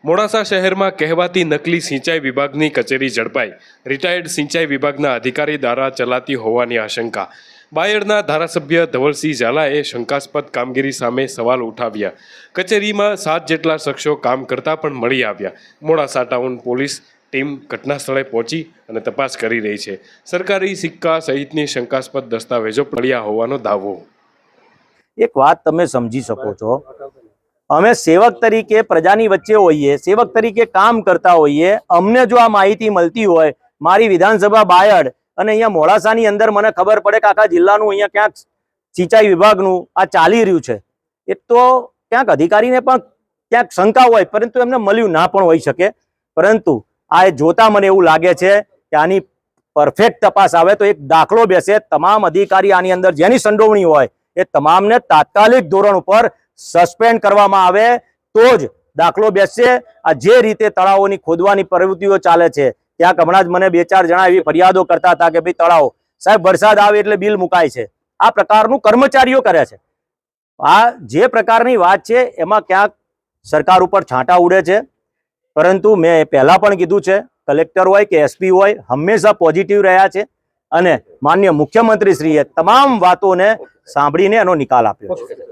મોડાસા શહેરમાં કહેવાતી નકલી સિંચાઈ વિભાગની કચેરી ઝડપાઈ। રિટાયર્ડ સિંચાઈ વિભાગના અધિકારી દ્વારા ચલાતી હોવાની આશંકા। બાયડના ધારાસભ્ય ધવલસિંહ ઝાલાએ શંકાસ્પદ કામગીરી સામે સવાલ ઉઠાવ્યા। કચેરીમાં 7 જેટલા શખ્સો કામ કરતા પણ મળી આવ્યા। મોડાસા ટાઉન પોલીસ ટીમ ઘટના સ્થળે પહોંચી અને તપાસ કરી રહી છે। સરકારી સિક્કા સહિતની શંકાસ્પદ દસ્તાવેજો પડ્યા હોવાનો દાવો। એક વાત તમે સમજી શકો છો, અમે સેવક તરીકે પ્રજાની વચ્ચે હોઈએ, સેવક તરીકે કામ કરતા હોઈએ, અમને જો આ માહિતી મળતી હોય, મારી વિધાનસભા બાયડ અને અહીંયા મોડાસાની અંદર મને ખબર પડે કે આખા જિલ્લાનું અહીંયા ક્યાંક સિંચાઈ વિભાગનું આ ચાલી રહ્યું છે, એ તો ક્યાંક અધિકારીને પણ ક્યાંક શંકા હોય, પરંતુ એમને મળ્યું ના પણ હોઈ શકે। પરંતુ આ જોતા મને એવું લાગે છે કે આની પરફેક્ટ તપાસ આવે તો એક દાખલો બેસે, તમામ અધિકારી આની અંદર જેની સંડોવણી હોય એ તમામને તાત્કાલિક ધોરણ ઉપર સસ્પેન્ડ કરવામાં આવે તો જ દાખલો બેસશે। આ જે રીતે તળાવોની ખોદવાની પ્રવૃત્તિઓ ચાલે છે, ત્યાં હમણાં જ મને 2-4 જણા એવી ફરિયાદો કરતા હતા કે ભાઈ તળાવ સાહેબ વરસાદ આવે એટલે બિલ મુકાય છે, આ પ્રકારનું કર્મચારીઓ કરે છે। આ જે પ્રકારની વાત છે એમાં ક્યાંક સરકાર ઉપર છાંટા ઉડે છે, પરંતુ મેં પહેલા પણ કીધું છે, કલેક્ટર હોય કે એસપી હોય હંમેશા પોઝિટિવ રહ્યા છે અને માનનીય મુખ્યમંત્રીશ્રીએ તમામ વાતોને સાંભળીને એનો નિકાલ આપ્યો છે।